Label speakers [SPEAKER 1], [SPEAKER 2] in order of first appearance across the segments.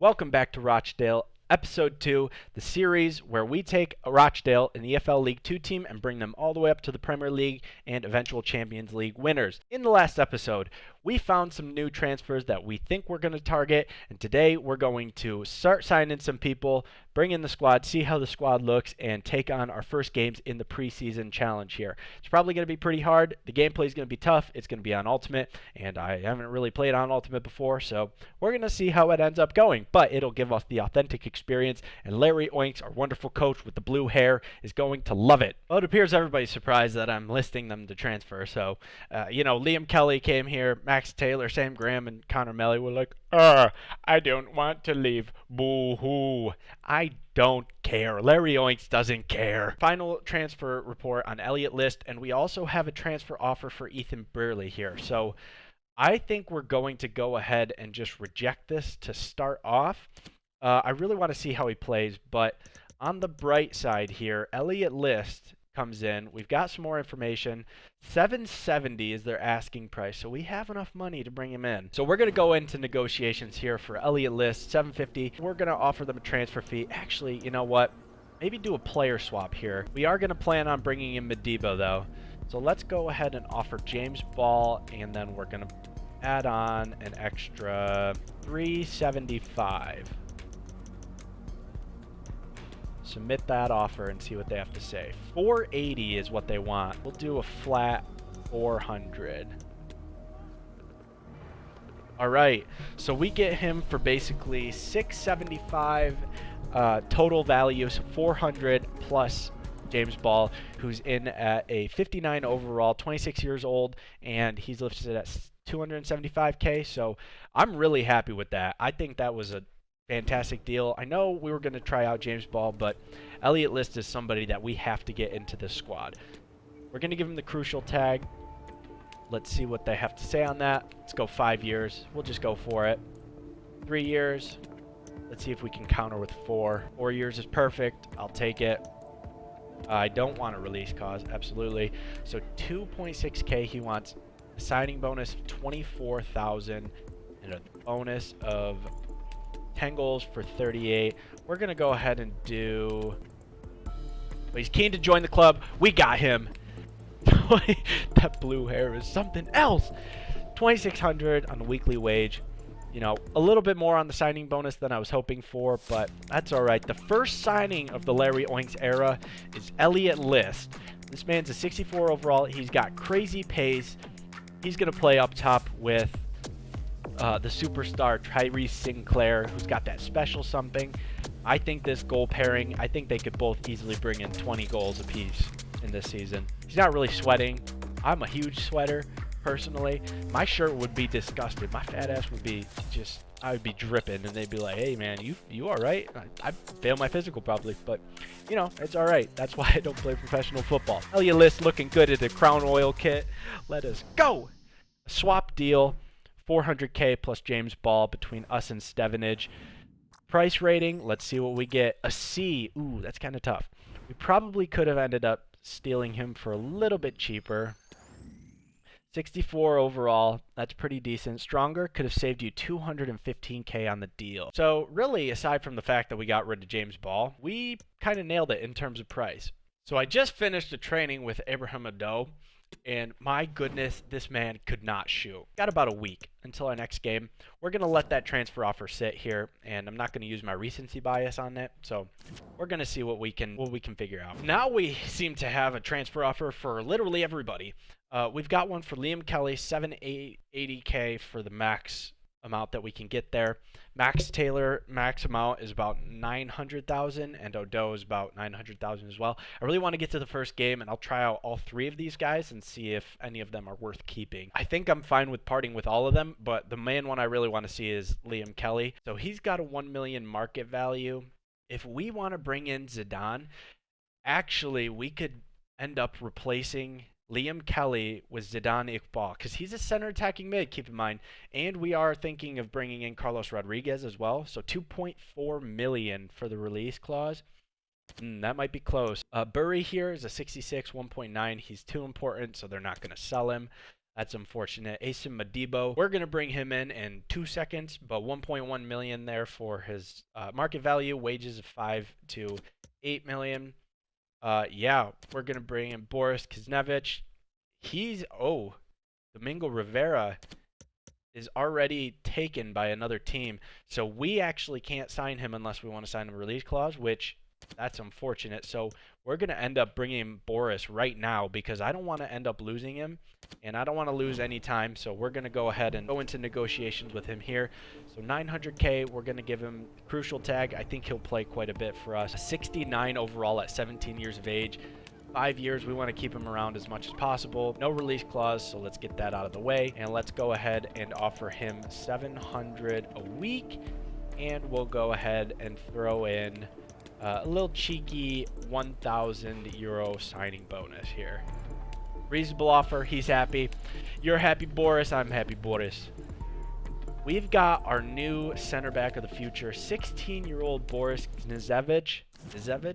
[SPEAKER 1] Welcome back to Rochdale, Episode 2, the series where we take Rochdale, an EFL League 2 team, and bring them all the way up to the Premier League and eventual Champions League winners. In the last episode, we found some new transfers that we think we're going to target, and today we're going to start signing some people, bring in the squad, see how the squad looks, and take on our first games in the preseason challenge here. It's probably going to be pretty hard. The gameplay is going to be tough. It's going to be on Ultimate, and I haven't really played on Ultimate before, so we're going to see how it ends up going. But it'll give us the authentic experience, and Larry Oinks, our wonderful coach with the blue hair, is going to love it. Well, it appears everybody's surprised that I'm listing them to transfer. So, Liam Kelly came here, Max Taylor, Sam Graham, and Connor Melly were like, I don't want to leave. Boo-hoo. I don't care. Larry Oinks doesn't care. Final transfer report on Elliott List, and we also have a transfer offer for Ethan Burley here. So I think we're going to go ahead and just reject this to start off. I really want to see how he plays, but on the bright side here, Elliott List comes in. We've got some more information. $770 is their asking price, so we have enough money to bring him in. So we're going to go into negotiations here for Elliott List, $750. We're going to offer them a transfer fee. Actually, you know what? Maybe do a player swap here. We are going to plan on bringing in Madiba, though. So let's go ahead and offer James Ball, and then we're going to add on an extra $375. Submit that offer and see what they have to say. $480 is what they want. We'll do a flat $400. All right, so we get him for basically $675 total value, so $400 plus James Ball, who's in at a 59 overall, 26 years old, and he's listed at $275K. So I'm really happy with that. I think that was a fantastic deal. I know we were going to try out James Ball, but Elliott List is somebody that we have to get into this squad. We're going to give him the crucial tag. Let's see what they have to say on that. Let's go 5 years. We'll just go for it. 3 years. Let's see if we can counter with 4. 4 years is perfect. I'll take it. I don't want a release clause. Absolutely. So 2.6K. He wants a signing bonus of 24,000 and a bonus of 10 goals for 38. We're going to go ahead and do... But he's keen to join the club. We got him. That blue hair is something else. 2,600 on the weekly wage. You know, a little bit more on the signing bonus than I was hoping for, but that's all right. The first signing of the Larry Oinks era is Elliott List. This man's a 64 overall. He's got crazy pace. He's going to play up top with the superstar Tyrese Sinclair, who's got that special something. I think this goal pairing, I think they could both easily bring in 20 goals apiece in this season. He's not really sweating. I'm a huge sweater, personally. My shirt would be disgusted. My fat ass would be just, I would be dripping, and they'd be like, hey man, you all right? I'd fail my physical probably, but you know, it's all right. That's why I don't play professional football. Elliott List looking good at the Crown Oil kit. Let us go. A swap deal. 400K plus James Ball between us and Stevenage. Price rating, let's see what we get. A C. Ooh, that's kind of tough. We probably could have ended up stealing him for a little bit cheaper. 64 overall. That's pretty decent. Stronger could have saved you 215K on the deal. So really, aside from the fact that we got rid of James Ball, we kind of nailed it in terms of price. So I just finished a training with Abraham Ado, and my goodness, this man could not shoot. Got about a week until our next game. We're going to let that transfer offer sit here, and I'm not going to use my recency bias on it. So we're going to see what we can figure out. Now we seem to have a transfer offer for literally everybody. We've got one for Liam Kelly, 780K for the max amount that we can get there. Max Taylor, max amount is about 900,000, and Odo is about 900,000 as well. I really want to get to the first game, and I'll try out all 3 of these guys and see if any of them are worth keeping. I think I'm fine with parting with all of them, but the main one I really want to see is Liam Kelly. So he's got a 1 million market value. If we want to bring in Zidane, actually we could end up replacing Liam Kelly with Zidane Iqbal, because he's a center attacking mid, keep in mind. And we are thinking of bringing in Carlos Rodriguez as well. So 2.4 million for the release clause. That might be close. Burry here is a 66, 1.9. He's too important, so they're not going to sell him. That's unfortunate. Asim Madibo, we're going to bring him in 2 seconds, but 1.1 million there for his market value, wages of 5 to 8 million. Yeah, we're going to bring in Boris Kuznevic. Domingo Rivera is already taken by another team. So we actually can't sign him unless we want to sign a release clause, which that's unfortunate. So we're going to end up bringing Boris right now because I don't want to end up losing him, and I don't want to lose any time. So we're going to go ahead and go into negotiations with him here. So 900K, we're going to give him crucial tag. I think he'll play quite a bit for us. 69 overall at 17 years of age. 5 years, we want to keep him around as much as possible. No release clause, so let's get that out of the way. And let's go ahead and offer him 700 a week. And we'll go ahead and throw in a little cheeky 1,000 euro signing bonus here. Reasonable offer. He's happy. You're happy, Boris. I'm happy, Boris. We've got our new center back of the future, 16-year-old Boris Kuznevic.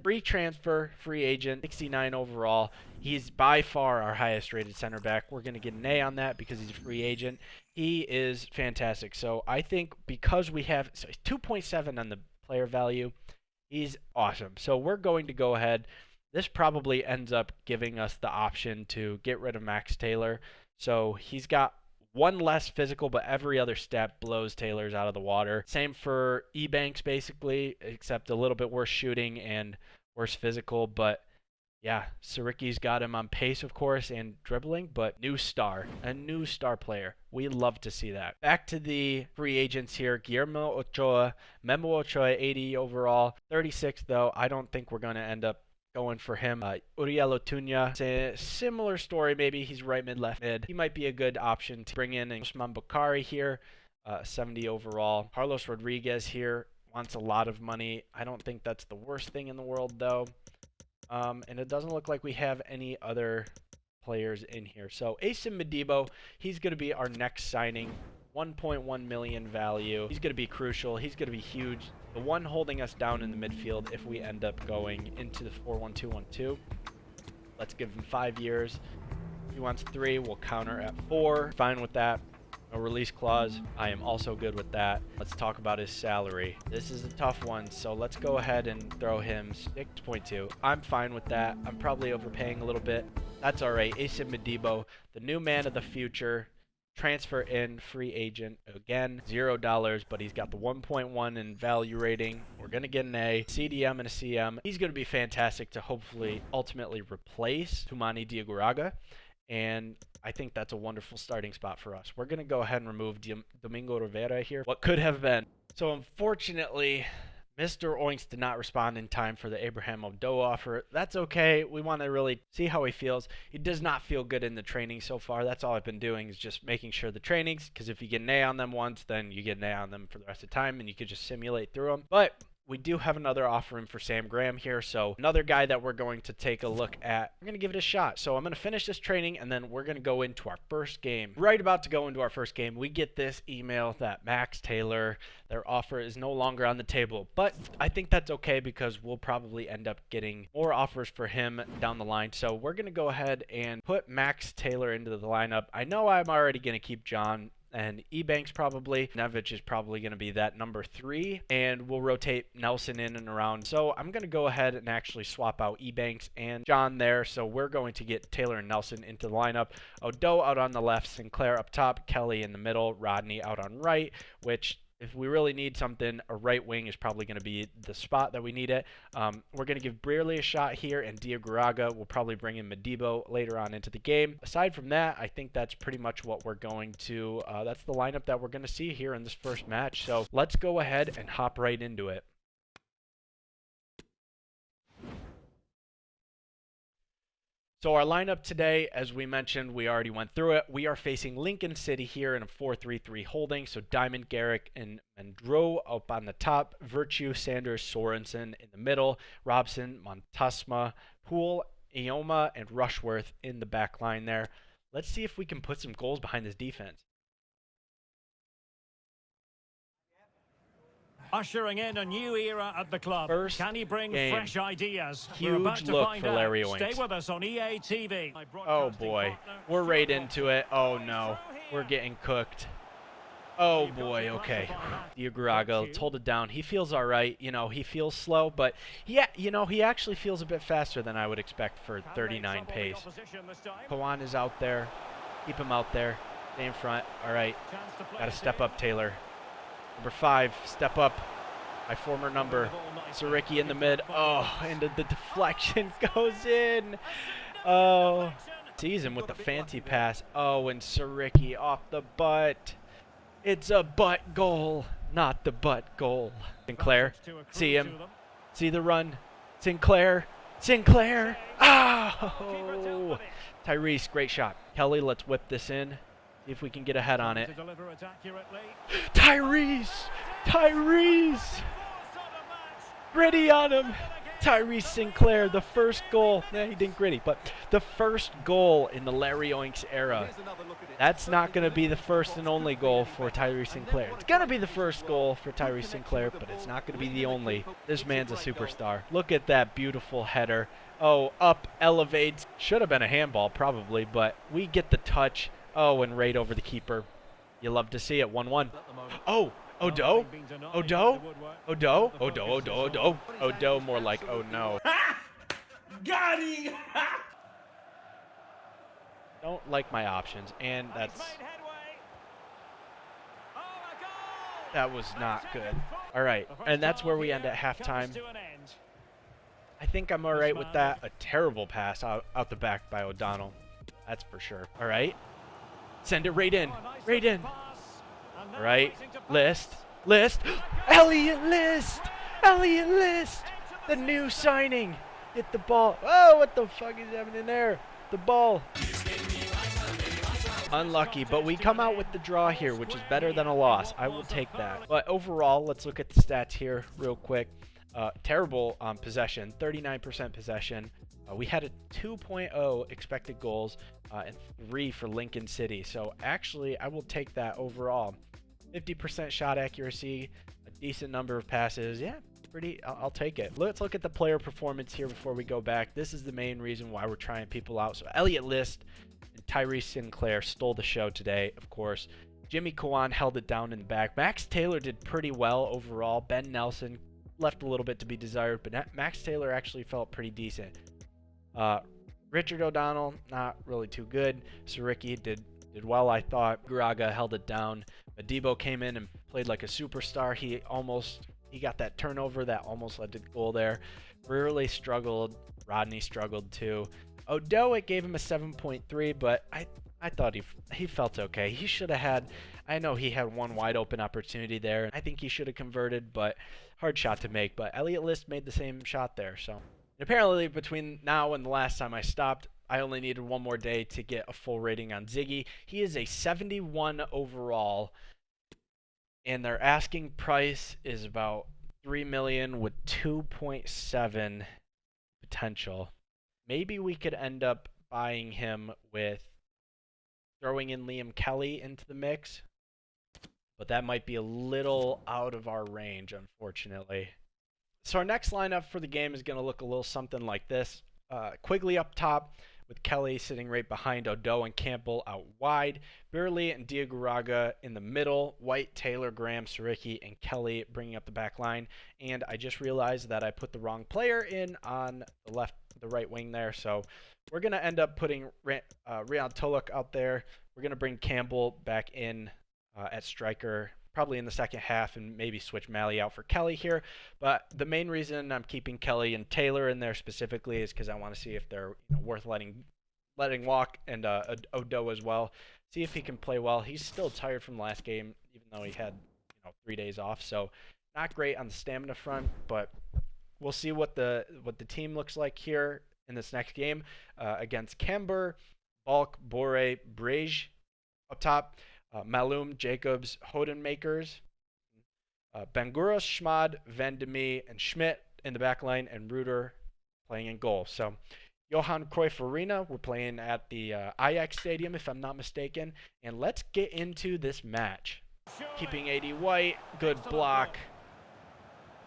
[SPEAKER 1] Free transfer, free agent, 69 overall. He's by far our highest rated center back. We're going to get an A on that because he's a free agent. He is fantastic. So I think because we have 2.7 on the player value, he's awesome. So we're going to go ahead. This probably ends up giving us the option to get rid of Max Taylor. So he's got one less physical, but every other step blows Taylor's out of the water. Same for Ebanks, basically, except a little bit worse shooting and worse physical. But yeah, Siriki's got him on pace, of course, and dribbling, but a new star player. We love to see that. Back to the free agents here. Guillermo Ochoa, Memo Ochoa, 80 overall, 36 though. I don't think we're going to end up going for him. Uriel Otunya, similar story. Maybe he's right mid, left mid. He might be a good option to bring in. Usman Bakari here, 70 overall. Carlos Rodriguez here wants a lot of money. I don't think that's the worst thing in the world though. And it doesn't look like we have any other players in here. So Asim Madibo, he's going to be our next signing. 1.1 million value. He's going to be crucial. He's going to be huge. The one holding us down in the midfield if we end up going into the 4-1-2-1-2. Let's give him 5 years. He wants 3. We'll counter at 4. Fine with that. No release clause. I am also good with that. Let's talk about his salary. This is a tough one, so let's go ahead and throw him 6.2. I'm fine with that. I'm probably overpaying a little bit. That's all right. Asim Madibo, the new man of the future. Transfer in, free agent. Again, $0, but he's got the 1.1 in value rating. We're going to get an A, CDM, and a CM. He's going to be fantastic to hopefully ultimately replace Toumani Diagouraga. And I think that's a wonderful starting spot for us. We're going to go ahead and remove Domingo Rivera here. What could have been. So unfortunately, Mr. Oinks did not respond in time for the Abraham Odo offer. That's okay. We want to really see how he feels. He does not feel good in the training so far. That's all I've been doing is just making sure the trainings, because if you get an A on them once, then you get an A on them for the rest of the time, and you could just simulate through them. But we do have another offering for Sam Graham here, so another guy that we're going to take a look at. We're going to give it a shot. So I'm going to finish this training, and then we're going to go into our first game. Right about to go into our first game, we get this email that Max Taylor, their offer is no longer on the table. But I think that's okay because we'll probably end up getting more offers for him down the line. So we're going to go ahead and put Max Taylor into the lineup. I know I'm already going to keep John and Ebanks probably. Nevich is probably going to be that number 3, and we'll rotate Nelson in and around. So I'm going to go ahead and actually swap out Ebanks and John there. So we're going to get Taylor and Nelson into the lineup. Odo out on the left, Sinclair up top, Kelly in the middle, Rodney out on right, which if we really need something, a right wing is probably going to be the spot that we need it. We're going to give Brearley a shot here, and Diagouraga will probably bring in Madibo later on into the game. Aside from that, I think that's pretty much what we're going to, that's the lineup that we're going to see here in this first match. So let's go ahead and hop right into it. So our lineup today, as we mentioned, we already went through it. We are facing Lincoln City here in a 4-3-3 holding. So Diamond, Garrick, and Mandro up on the top. Virtue, Sanders, Sorensen in the middle. Robson, Montasma, Poole, Ioma, and Rushworth in the back line there. Let's see if we can put some goals behind this defense.
[SPEAKER 2] Ushering in a new era at the club.
[SPEAKER 1] First
[SPEAKER 2] Can he bring
[SPEAKER 1] game.
[SPEAKER 2] fresh ideas?
[SPEAKER 1] Huge
[SPEAKER 2] We're about to
[SPEAKER 1] look
[SPEAKER 2] find
[SPEAKER 1] for Larry
[SPEAKER 2] out.
[SPEAKER 1] Oinks.
[SPEAKER 2] Stay with us on EA TV.
[SPEAKER 1] Oh boy, we're right into it. Oh no, we're getting cooked. Oh boy, okay. Diaguraga, let's hold it down. He feels all right. You know, he feels slow, but yeah, you know, he actually feels a bit faster than I would expect for 39 pace. Kawan is out there. Keep him out there. Stay in front. All right. Got to step up, Taylor. Number 5, step up. My former number. Saricki in the mid. Oh, and the deflection goes in. Oh, sees him with the fancy pass. Oh, and Saricki off the butt. It's a butt goal, not the butt goal. Sinclair, see him. See the run. Sinclair. Sinclair. Oh! Tyrese, great shot. Kelly, let's whip this in. See if we can get a head on it. Tyrese! Tyrese! Gritty on him. Tyrese Sinclair, the first goal. Nah, he didn't gritty, but the first goal in the Larry Oinks era. That's not going to be the first and only goal for Tyrese Sinclair. It's going to be the first goal for Tyrese Sinclair, but it's not going to be the only. This man's a superstar. Look at that beautiful header. Oh, up, elevates. Should have been a handball, probably, but we get the touch. Oh, and right over the keeper. You love to see it. 1-1. Oh! Odo? Odo? Odo? Odo, Odo, Odo. Odo, more like, oh no.
[SPEAKER 3] Got him!
[SPEAKER 1] Don't like my options, and that was not good. All right, and that's where we end at halftime. I think I'm all right with that. A terrible pass out the back by O'Donnell. That's for sure. All right. Send it right in. Right in. All right. List. Elliot List. Elliot List. The new signing. Hit the ball. Oh, what the fuck is happening there? The ball. Unlucky, but we come out with the draw here, which is better than a loss. I will take that. But overall, let's look at the stats here real quick. Terrible possession, 39% possession. We had a 2.0 expected goals and 3 for Lincoln City. So actually, I will take that overall. 50% shot accuracy, a decent number of passes. Yeah, I'll take it. Let's look at the player performance here before we go back. This is the main reason why we're trying people out. So Elliot List and Tyrese Sinclair stole the show today, of course. Jimmy Kawan held it down in the back. Max Taylor did pretty well overall. Ben Nelson left a little bit to be desired, but Max Taylor actually felt pretty decent. Richard O'Donnell, not really too good. Saricki did well, I thought. Guraga held it down. Adebo came in and played like a superstar. He got that turnover that almost led to the goal there. Really struggled. Rodney struggled too. Odo, it gave him a 7.3, but I thought he felt okay. He should have had, I know he had one wide open opportunity there. I think he should have converted, but hard shot to make. But Elliot List made the same shot there. So and apparently between now and the last time I stopped, I only needed one more day to get a full rating on Ziggy. He is a 71 overall, and their asking price is about $3 million with 2.7 potential. Maybe we could end up buying him with throwing in Liam Kelly into the mix, but that might be a little out of our range, unfortunately. So our next lineup for the game is going to look a little something like this. Quigley up top, with Kelly sitting right behind Odo and Campbell out wide. Burley and Diaguraga in the middle. White, Taylor, Graham, Saricki, and Kelly bringing up the back line. And I just realized that I put the wrong player in on the right wing there. So we're going to end up putting Riyad Toluk out there. We're going to bring Campbell back in at striker, probably in the second half, and maybe switch Malley out for Kelly here. But the main reason I'm keeping Kelly and Taylor in there specifically is because I want to see if they're worth letting walk, and Odo as well. See if he can play well. He's still tired from last game, even though he had 3 days off. So not great on the stamina front, but we'll see what the team looks like here in this next game against Camber, Balk, Bore, Brej up top. Malum, Jacobs, Hodenmakers, Banguras, Schmad, Vendemy, and Schmidt in the back line, and Ruder playing in goal. So Johan Cruyff Arena, we're playing at the Ajax Stadium, if I'm not mistaken. And let's get into this match. Keeping 80 White, good block.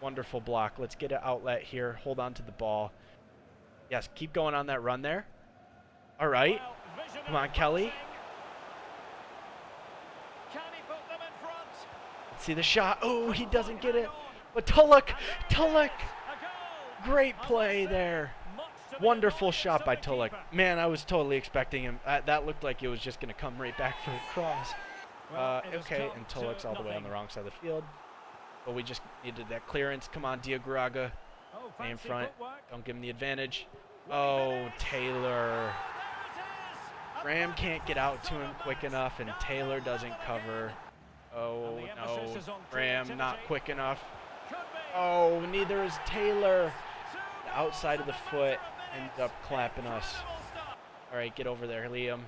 [SPEAKER 1] Wonderful block. Let's get an outlet here. Hold on to the ball. Yes, keep going on that run there. All right. Come on, Kelly. Let's see the shot. Oh, he doesn't get it. But Tulloch. Great play there. Wonderful shot by Tulloch. Man, I was totally expecting him. That looked like it was just going to come right back for the cross. Okay, and Tulloch's all the way on the wrong side of the field. But we just needed that clearance. Come on, Diagouraga. Stay in front. Don't give him the advantage. Oh, Taylor. Graham can't get out to him quick enough, and Taylor doesn't cover. Oh, no. Graham not quick enough. Oh, neither is Taylor. The outside of the foot ends up clapping us. All right, get over there, Liam.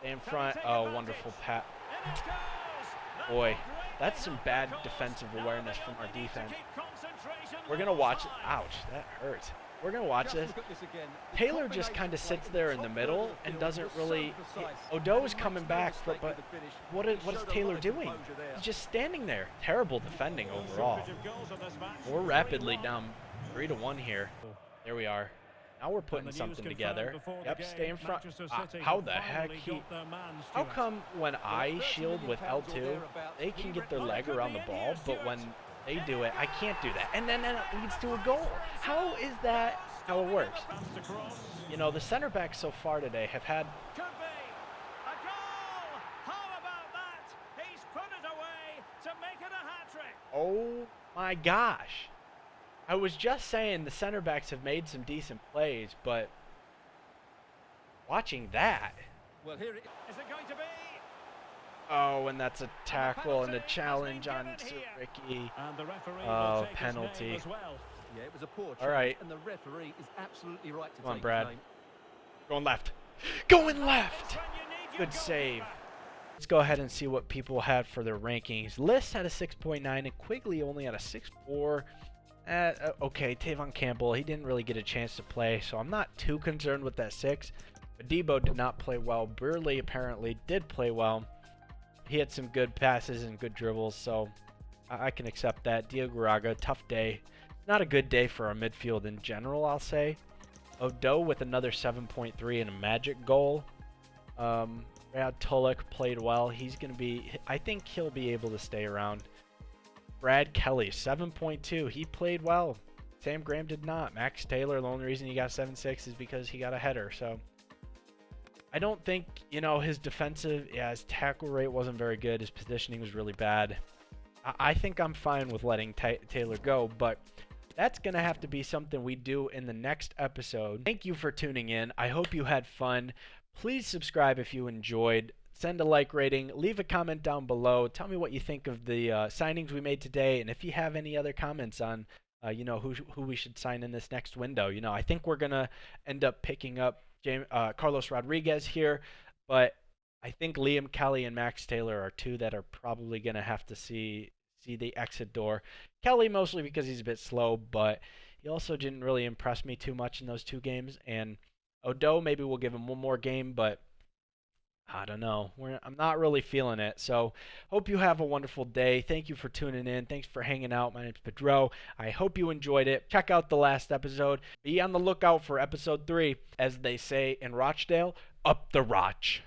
[SPEAKER 1] Stay in front. Oh, wonderful pat. Boy, that's some bad defensive awareness from our defense. We're going to watch it. Ouch, that hurts. We're going to watch this. Taylor just kind of sits there in the middle and doesn't really... Odo is coming back, but what is Taylor doing? He's just standing there. Terrible defending overall. We're rapidly down 3-1 here. There we are. Now we're putting something together. Yep, stay in front. How the heck? How come when I shield with L2, they can get their leg around the ball, but when they do it, I can't do that? And then it leads to a goal. How is that how it works? You know, the center backs so far today have had...
[SPEAKER 2] Could be a goal! How about that? He's put it away to make it a hat-trick.
[SPEAKER 1] Oh my gosh. I was just saying the center backs have made some decent plays, but watching that.
[SPEAKER 2] Well, here it is. It going to be?
[SPEAKER 1] Oh, and that's a tackle and a challenge on Ricky. Oh, penalty.
[SPEAKER 4] Yeah, it was a poor
[SPEAKER 1] all right.
[SPEAKER 4] And the referee is absolutely right to
[SPEAKER 1] Come on,
[SPEAKER 4] take
[SPEAKER 1] Brad.
[SPEAKER 4] his name.
[SPEAKER 1] Going left. Going left. Good save. Let's go ahead and see what people had for their rankings. List had a 6.9 and Quigley only had a 6.4. Okay, Tavon Campbell, he didn't really get a chance to play, so I'm not too concerned with that 6. But Debo did not play well. Burley apparently did play well. He had some good passes and good dribbles, so I can accept that. Diagouraga, tough day. Not a good day for our midfield in general, I'll say. Odo with another 7.3 and a magic goal. Brad Tulloch played well. He's going to be... I think he'll be able to stay around. Brad Kelly, 7.2. He played well. Sam Graham did not. Max Taylor, the only reason he got 7.6 is because he got a header. So I don't think, you know, his defensive, his tackle rate wasn't very good. His positioning was really bad. I think I'm fine with letting Taylor go, but that's going to have to be something we do in the next episode. Thank you for tuning in. I hope you had fun. Please subscribe if you enjoyed. Send a like rating. Leave a comment down below. Tell me what you think of the signings we made today, and if you have any other comments on, you know, who we should sign in this next window. You know, I think we're gonna end up picking up Carlos Rodriguez here, but I think Liam Kelly and Max Taylor are two that are probably gonna have to see the exit door. Kelly mostly because he's a bit slow, but he also didn't really impress me too much in those 2 games. And Odo, maybe we'll give him one more game, but I don't know. I'm not really feeling it. So hope you have a wonderful day. Thank you for tuning in. Thanks for hanging out. My name's Pedro. I hope you enjoyed it. Check out the last episode. Be on the lookout for episode 3. As they say in Rochdale, up the Roch.